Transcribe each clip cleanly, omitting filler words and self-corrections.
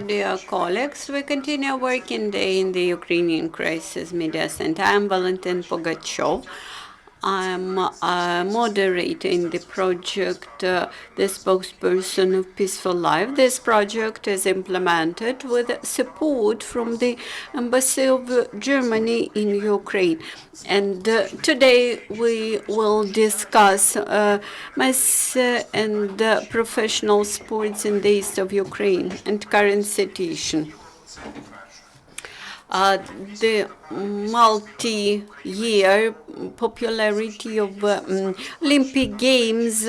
Dear colleagues, we continue our working day in the Ukrainian Crisis Media Center. I'm Valentin Pugachev. I'm moderating the project, the spokesperson of Peaceful Life. This project is implemented with support from the Embassy of Germany in Ukraine. And today we will discuss mass and professional sports in the east of Ukraine and current situation. The multi-year popularity of Olympic Games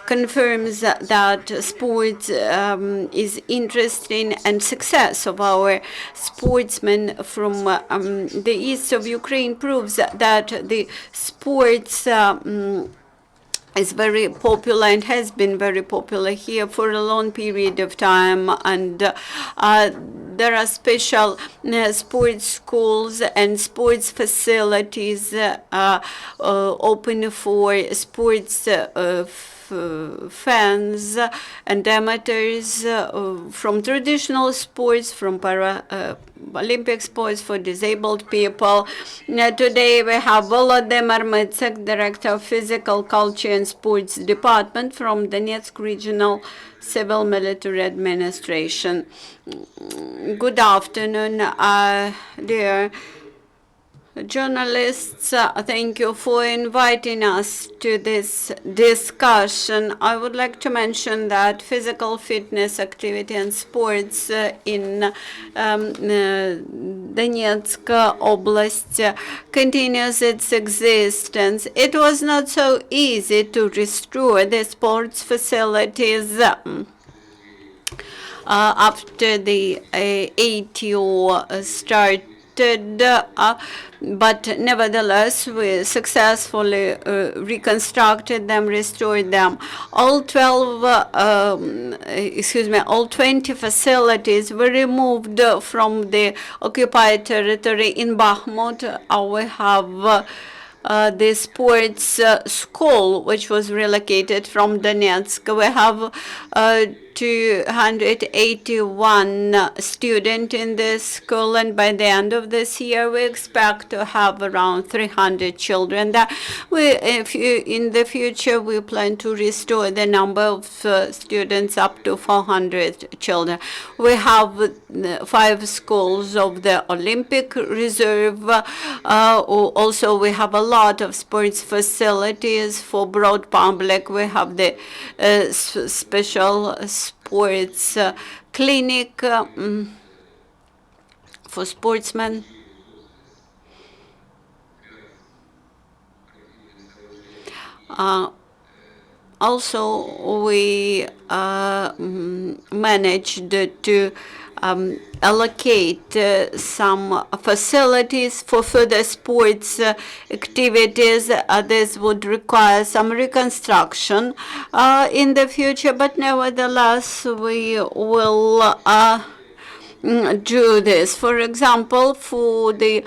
confirms that sports is interesting, and success of our sportsmen from the east of Ukraine proves that the sports is very popular and has been very popular here for a long period of time, and there are special sports schools and sports facilities open for sports fans and amateurs, from traditional sports, from Olympic sports for disabled people. Today we have Mytsyk, Director of Physical Culture and Sports Department from Donetsk Regional Civil Military Administration. Good afternoon, dear journalists. Thank you for inviting us to this discussion. I would like to mention that physical fitness, activity and sports in Donetsk Oblast continues its existence. It was not so easy to restore the sports facilities after the ATO started, but nevertheless we successfully reconstructed them, restored them. All 20 facilities were removed from the occupied territory. In Bakhmut, we have the sports school, which was relocated from Donetsk. We have 281 students in this school, and by the end of this year we expect to have around 300 children. That in the future we plan to restore the number of students up to 400 children. We have 5 schools of the Olympic Reserve. Also we have a lot of sports facilities for broad public. We have the special sports clinic for sportsmen. Also, we managed to allocate some facilities for further sports activities. This would require some reconstruction in the future, but nevertheless we will do this. For example, for the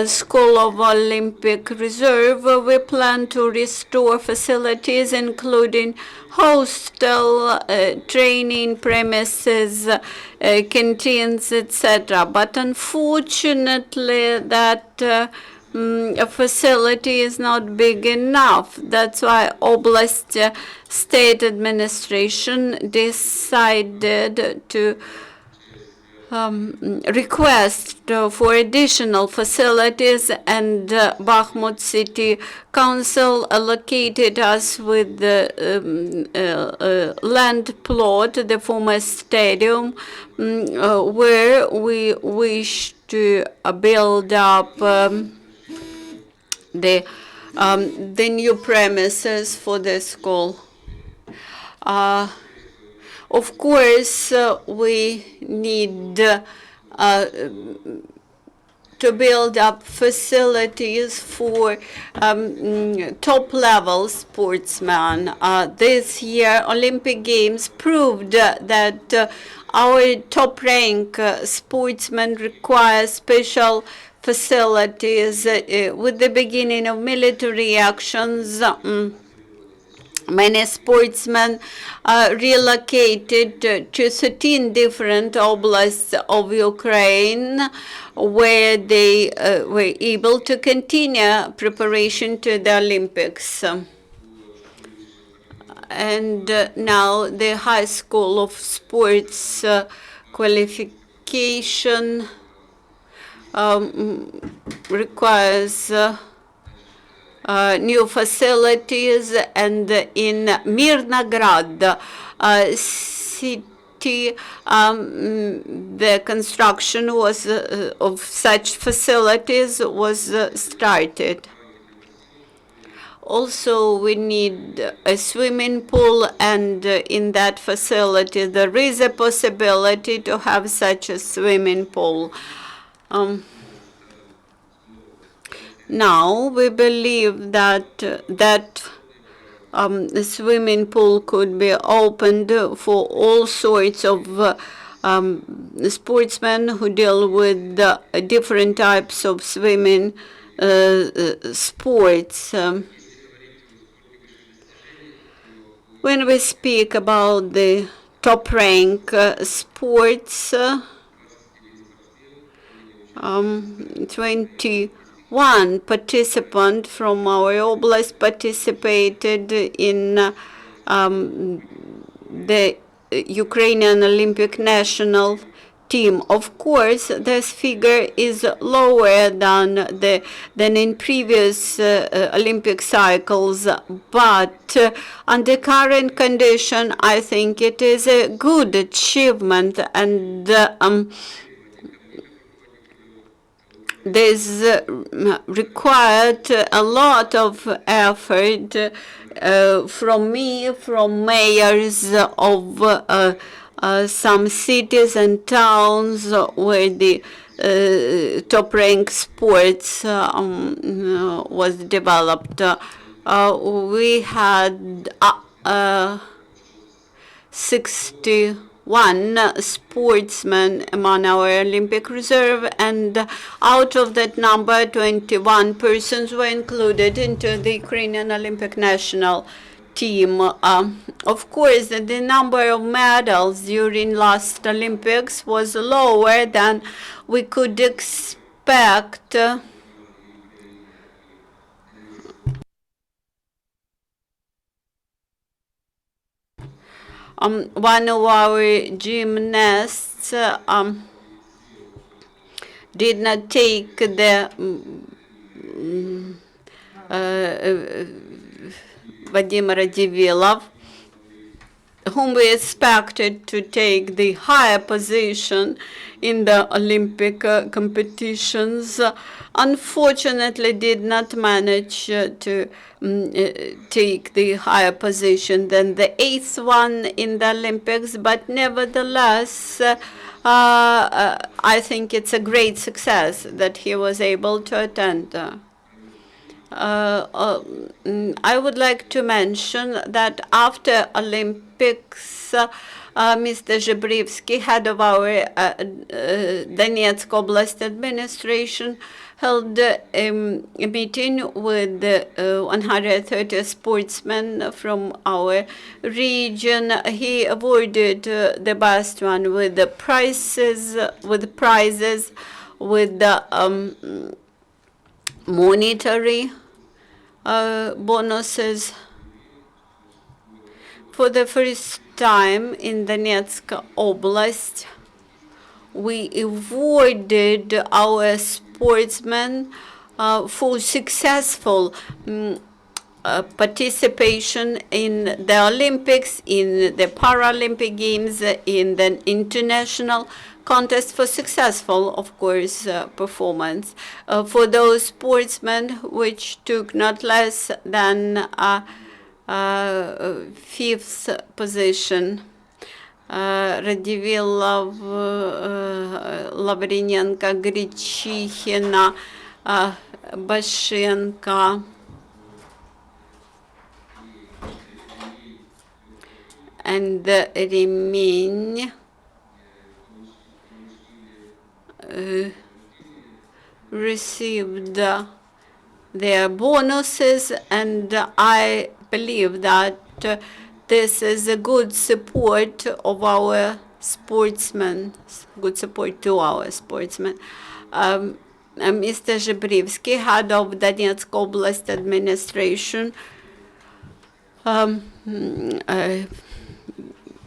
School of Olympic Reserve, we plan to restore facilities including hostel, training premises, canteens, etc. But unfortunately, that a facility is not big enough. That's why Oblast State Administration decided to request for additional facilities, and Bakhmut City Council allocated us with the land plot, the former stadium, where we wish to build up the new premises for the school. Of course, we need to build up facilities for top-level sportsmen. This year, Olympic Games proved that our top-rank sportsmen require special facilities. With the beginning of military actions, Many sportsmen relocated to 13 different oblasts of Ukraine, where they were able to continue preparation to the Olympics. And now the High School of Sports qualification requires new facilities, and in Mirnograd city, the construction was of such facilities was started. Also, we need a swimming pool, and in that facility there is a possibility to have such a swimming pool. Now we believe that the swimming pool could be opened for all sorts of sportsmen who deal with different types of swimming sports. When we speak about the top rank sports, 21 participants from our oblast participated in the Ukrainian Olympic national team. Of course, this figure is lower than in previous Olympic cycles, but under current condition, I think it is a good achievement, and this required a lot of effort from me, from mayors of some cities and towns where the top-ranked sports was developed. We had 61 sportsmen among our Olympic reserve, and out of that number, 21 persons were included into the Ukrainian Olympic national team. Of course, the number of medals during last Olympics was lower than we could expect. One of our gymnasts did not take the Vadim Radzivilov, whom we expected to take the higher position in the Olympic competitions, unfortunately did not manage to take the higher position than the 8th one in the Olympics, but nevertheless, I think it's a great success that he was able to attend. I would like to mention that after Olympics, Mr. Zhebrivsky, head of our Donetsk Oblast administration, held a meeting with 130 sportsmen from our region. He awarded the best one with the prizes, with the monetary bonuses. For the first time in Donetsk Oblast, we awarded our sportsmen for successful participation in the Olympics, in the Paralympic Games, in the international contest, for successful, of course, performance. For those sportsmen which took not less than 5th position. Radivillov, Lavrinenko, Griчихina, Bashenko, and Remin received their bonuses, and I believe that this is a good support of our sportsmen, good support to our sportsmen. Mr. Zhebrivsky, head of Donetsk Oblast administration,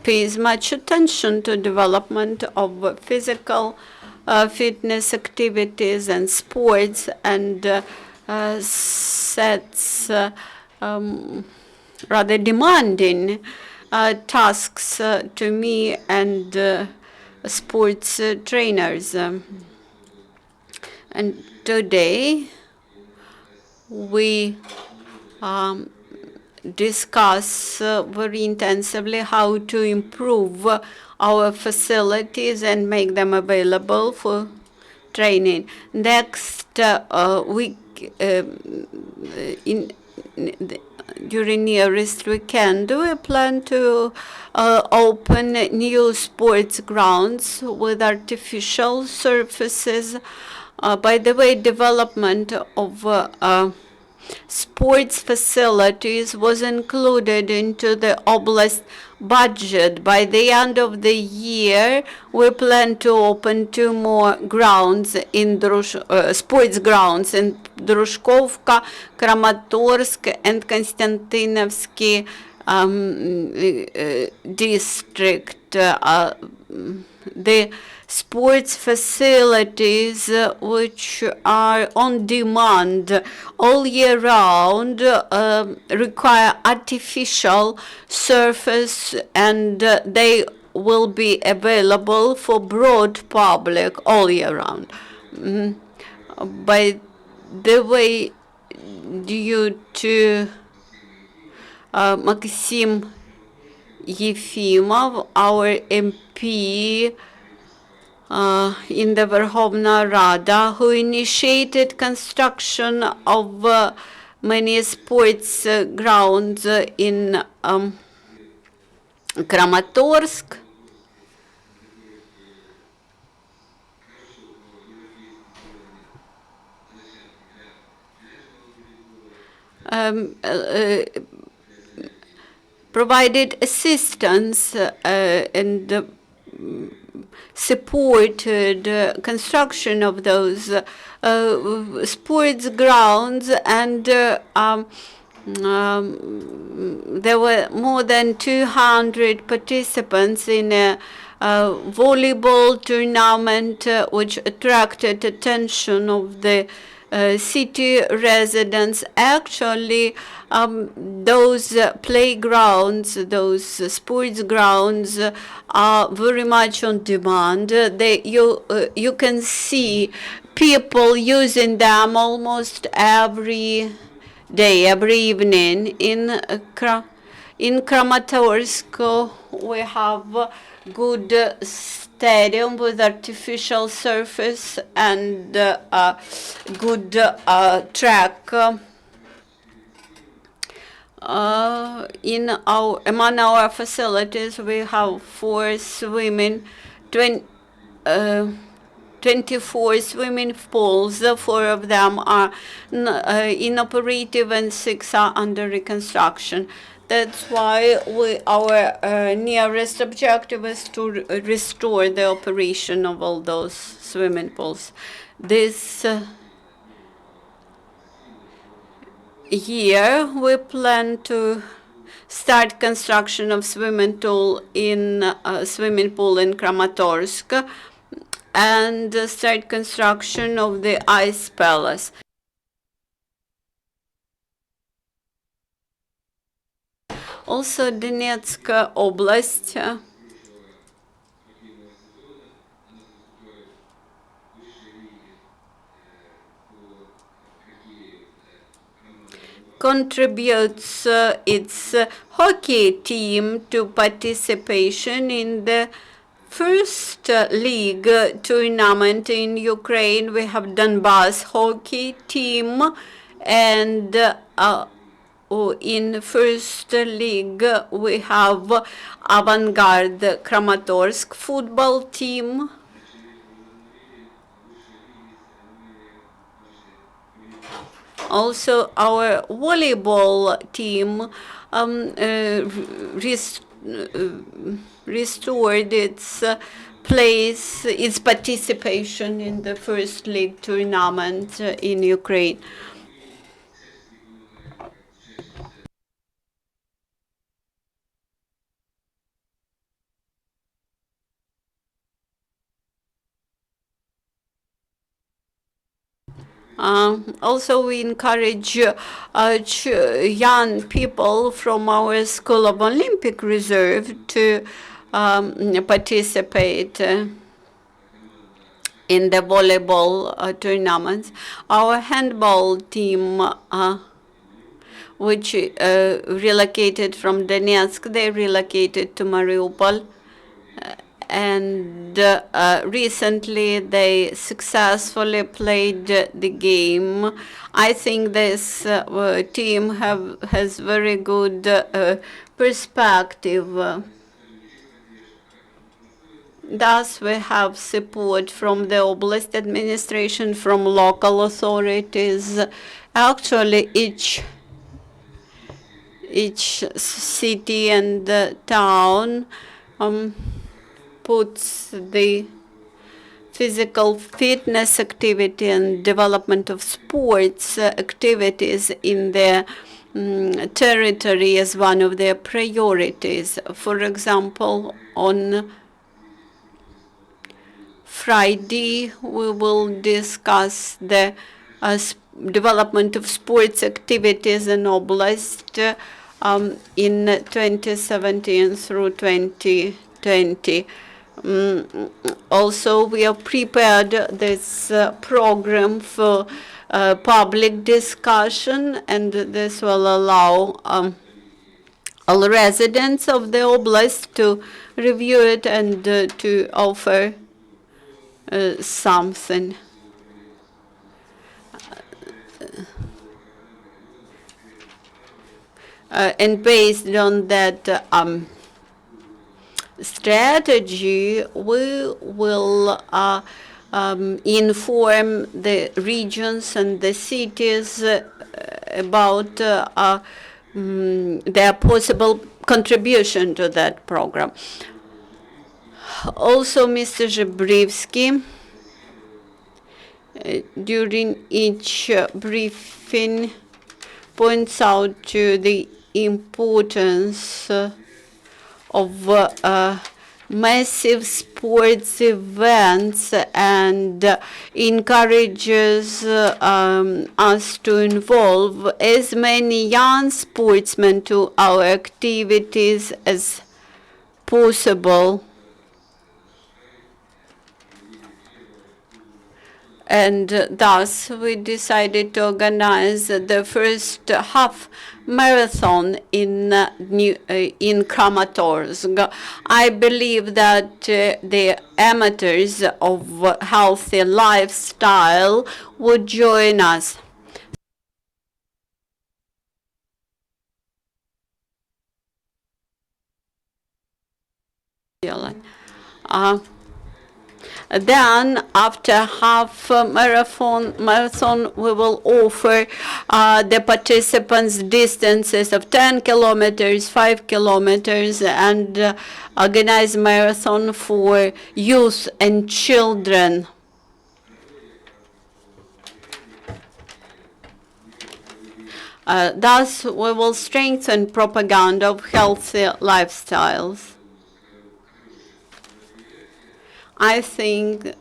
pays much attention to development of physical fitness activities and sports, and sets rather demanding tasks to me and sports trainers. And today we discuss very intensively how to improve our facilities and make them available for training. Next week, during nearest weekend, we plan to open new sports grounds with artificial surfaces. By the way, development of sports facilities was included into the oblast budget. By the end of the year, we plan to open 2 more grounds in sports grounds in Drushkovka, Kramatorsk, and Konstantinovsky district. The sports facilities which are on demand all year round require artificial surface, and they will be available for broad public all year round. By the way, due to Maxim Yefimov, our MP in the Verkhovna Rada, who initiated construction of many sports grounds in Kramatorsk, provided assistance and supported construction of those sports grounds, and there were more than 200 participants in a volleyball tournament which attracted attention of the city residents. Actually, those playgrounds, those sports grounds are very much on demand. You can see people using them almost every day, every evening. In Kramatorsk, we have good stadium with artificial surface and good track. Among our facilities, we have 24 swimming pools. 4 of them are inoperative and 6 are under reconstruction. That's why our nearest objective is to restore the operation of all those swimming pools. This year, we plan to start construction of swimming pool in Kramatorsk and start construction of the ice palace. Also, Donetsk Oblast contributes its hockey team to participation in the first league tournament in Ukraine. We have Donbass hockey team, and in first league we have Avangard Kramatorsk football team. Also, our volleyball team restored its place, its participation in the first league tournament in Ukraine. Also, we encourage young people from our School of Olympic Reserve to participate in the volleyball tournaments. Our handball team, which relocated from Donetsk, they relocated to Mariupol. And recently they successfully played the game. I think this team has very good perspective. Thus, we have support from the Oblast administration, from local authorities. Actually, each city and town puts the physical fitness activity and development of sports activities in their territory as one of their priorities. For example, on Friday, we will discuss the development of sports activities in Oblast in 2017 through 2020. Also, we have prepared this program for public discussion, and this will allow all residents of the oblast to review it and to offer something. And based on that strategy, we will inform the regions and the cities about their possible contribution to that program. Also, Mr. Zhebrivsky, during each briefing, points out to the importance of massive sports events and encourages us to involve as many young sportsmen to our activities as possible. And thus, we decided to organize the first half marathon in Kramatorsk. I believe that the amateurs of healthy lifestyle would join us. Then, after half marathon, we will offer the participants distances of 10 kilometers, 5 kilometers, and organize marathon for youth and children. Thus, we will strengthen propaganda of healthy lifestyles. I think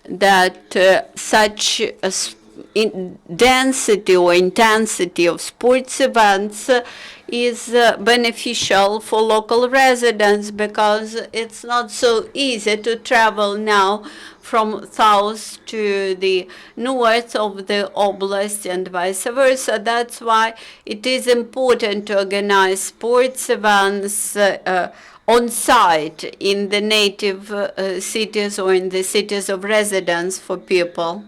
that such a density or intensity of sports events is beneficial for local residents, because it's not so easy to travel now from south to the north of the oblast and vice versa. That's why it is important to organize sports events on site in the native cities or in the cities of residence for people.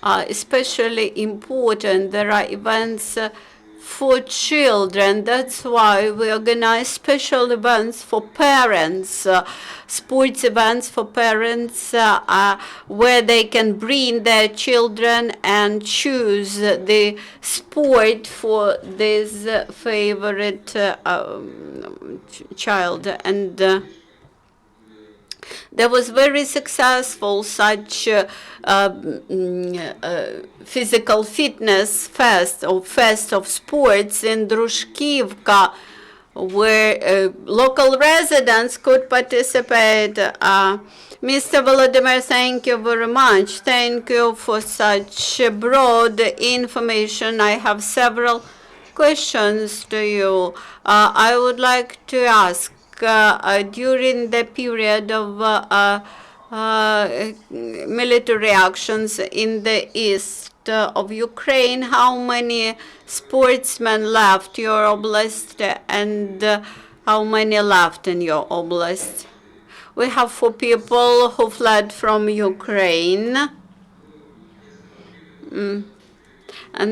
are especially important. There are events for children. That's why we organize special events for parents, sports events for parents where they can bring their children and choose the sport for this favorite child. And there was very successful such physical fitness fest or fest of sports in Drushkivka, where local residents could participate. Mr. Volodymyk, thank you very much. Thank you for such broad information. I have several questions to you. I would like to ask, during the period of military actions in the east of Ukraine, how many sportsmen left your oblast and how many left in your oblast? We have 4 people who fled from Ukraine, and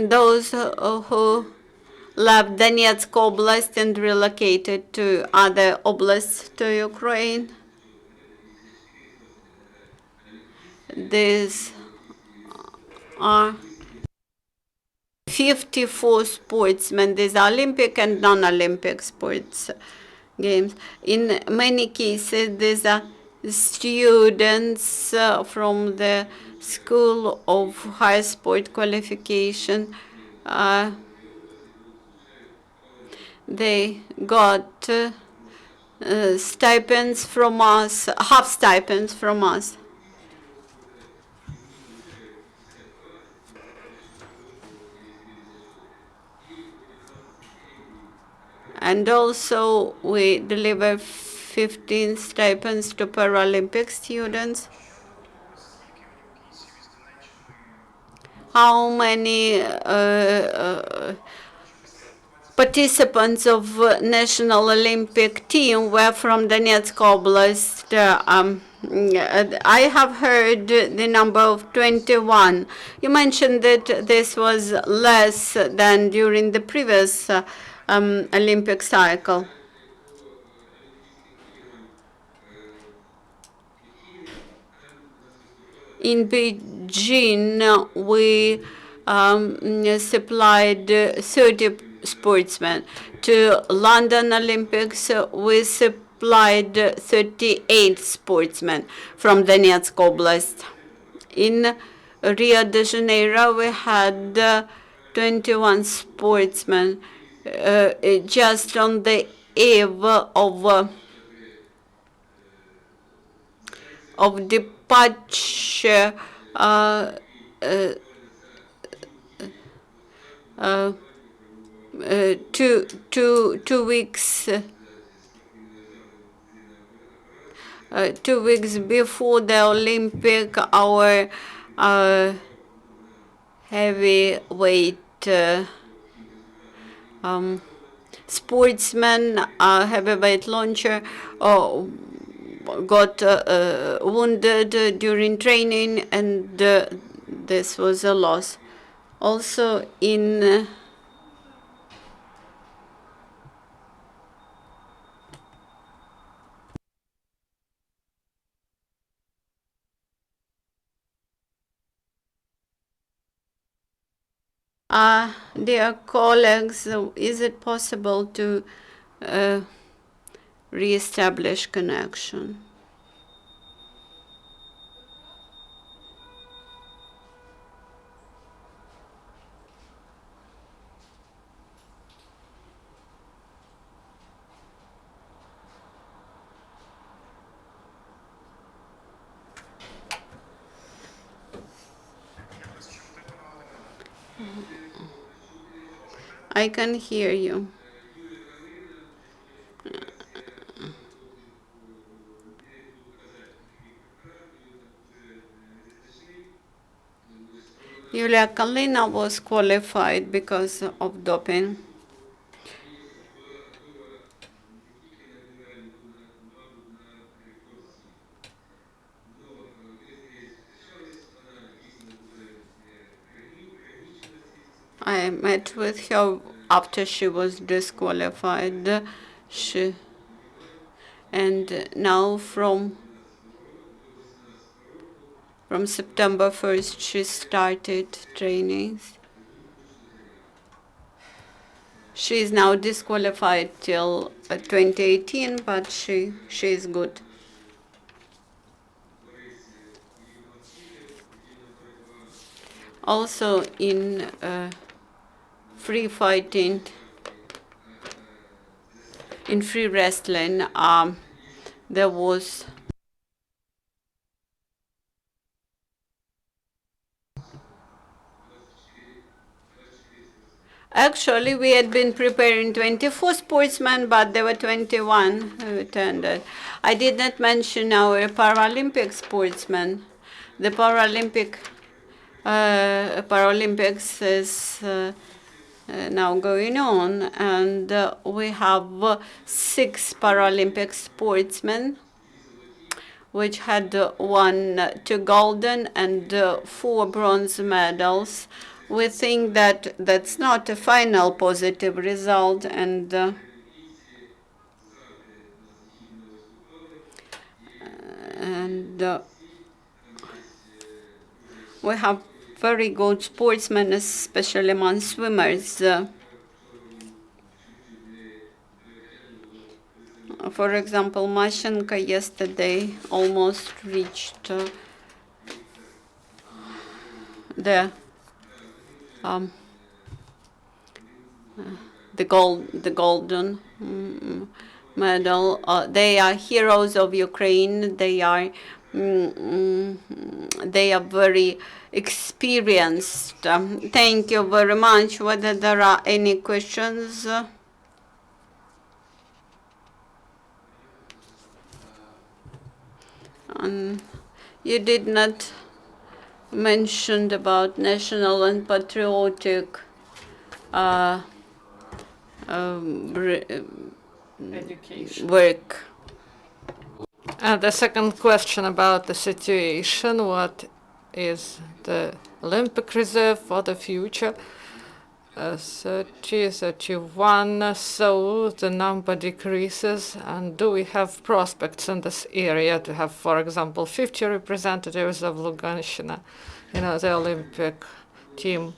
those who left Donetsk Oblast and relocated to other oblasts to Ukraine. These are 54 sportsmen. These are Olympic and non-Olympic sports games. In many cases, these are students from the School of High Sport Qualification. They got stipends from us, half stipends from us. And also we deliver 15 stipends to Paralympic students. How many participants of National Olympic team were from Donetsk Oblast? I have heard the number of 21. You mentioned that this was less than during the previous Olympic cycle. In Beijing, we supplied 30 sportsmen. To London Olympics, we supplied 38 sportsmen from Donetsk Oblast. In Rio de Janeiro, we had 21 sportsmen just on the eve of departure two weeks 2 weeks before the Olympic, our heavyweight sportsman, heavyweight launcher, got wounded during training, and this was a loss. Also in dear colleagues, is it possible to re-establish connection? I can hear you. Yulia Kalina was qualified because of doping. I met with her after she was disqualified. And now from September 1st, she started trainings. She is now disqualified till 2018, but she is good. Also in free fighting, in free wrestling, there was actually we had been preparing 24 sportsmen, but there were 21 who attended. I did not mention our Paralympic sportsmen. The Paralympics is now going on, and we have 6 Paralympic sportsmen, which had won 2 golden and 4 bronze medals. We think that that's not a final positive result, and we have very good sportsmen, especially among swimmers. For example, Mashenko yesterday almost reached the golden medal. They are heroes of Ukraine. They are very experienced. Thank you very much. Whether there are any questions? You did not mention about national and patriotic work. The second question about the situation, what is the Olympic reserve for the future? 30, 31, so the number decreases. And do we have prospects in this area to have, for example, 50 representatives of Luhansk in the Olympic team?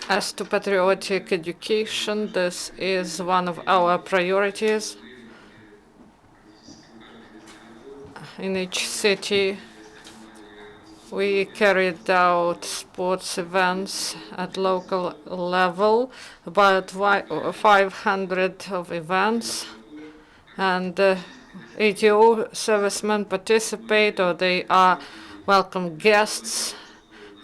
As to patriotic education, this is one of our priorities. In each city, we carried out sports events at local level, about 500 of events, and 80 servicemen participate, or they are welcome guests,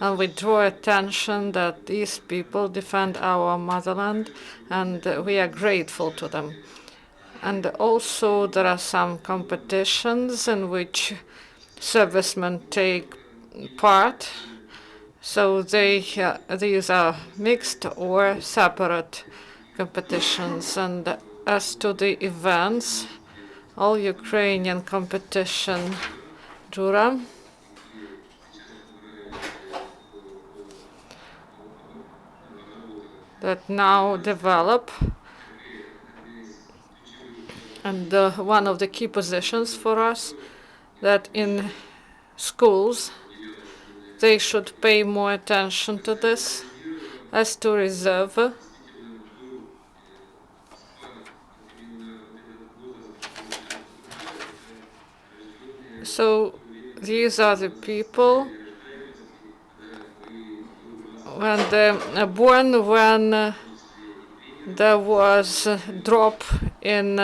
and we draw attention that these people defend our motherland, and we are grateful to them. And also there are some competitions in which servicemen take part, so these are mixed or separate competitions. And as to the events, all Ukrainian competition jura that now develop, and one of the key positions for us that in schools they should pay more attention to this. As to reserve, so these are the people when they're born when there was a drop in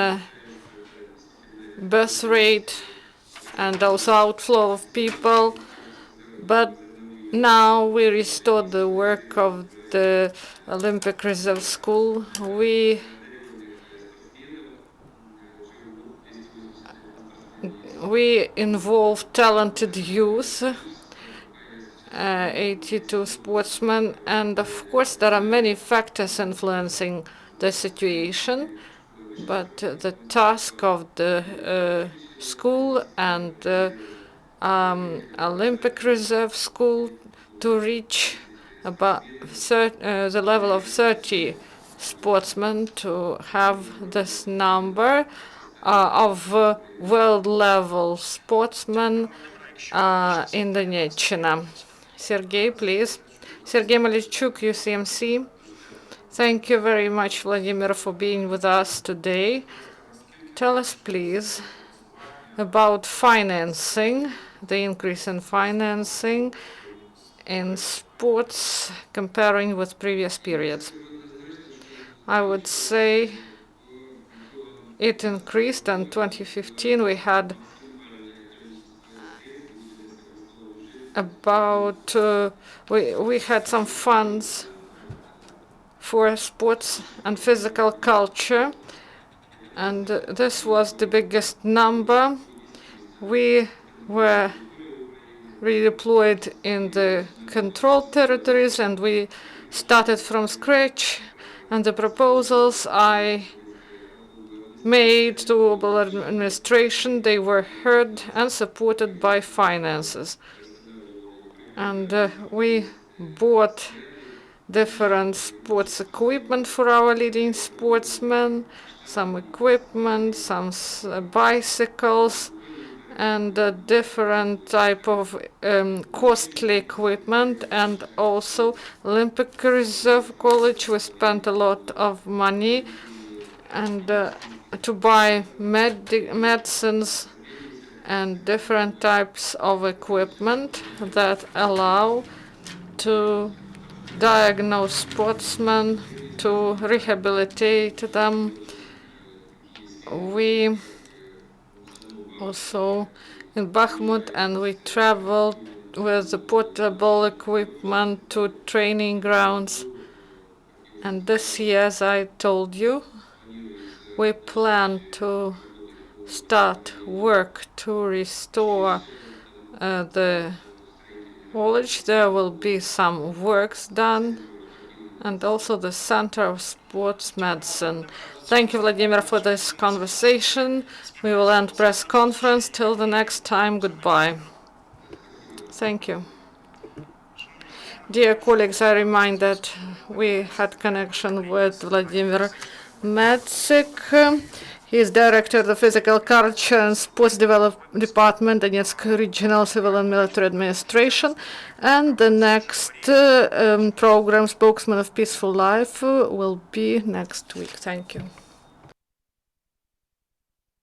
birth rate and also outflow of people, but now we restored the work of the Olympic Reserve School. We involve talented youth, 82 sportsmen, and of course there are many factors influencing the situation, but the task of the school and Olympic reserve school to reach about the level of 30 sportsmen, to have this number of world level sportsmen in the Donetsk. Sergey, please. Sergey Mytsyk, UCMC. Thank you very much, Vladimir, for being with us today. Tell us, please, about financing, the increase in financing in sports comparing with previous periods. I would say it increased. In 2015 we had about we had some funds for sports and physical culture, and this was the biggest number. We were redeployed in the controlled territories, and we started from scratch, and the proposals I made to global administration, they were heard and supported by finances. And we bought different sports equipment for our leading sportsmen, some equipment, some bicycles, and different type of costly equipment, and also Olympic Reserve College. We spent a lot of money and to buy medicines and different types of equipment that allow to diagnose sportsmen, to rehabilitate them. We also in Bakhmut, and we traveled with the portable equipment to training grounds. And this year, as I told you, we plan to start work to restore the college. There will be some works done, and also the Center of Sports Medicine. Thank you, Vladimir, for this conversation. We will end press conference. Till the next time, goodbye. Thank you. Dear colleagues, I remind that we had connection with Vladimir Mytsyk. He is director of the Physical Culture and Sports Development Department, Donetsk Regional Civil and Military Administration. And the next program, Spokesman of Peaceful Life, will be next week. Thank you.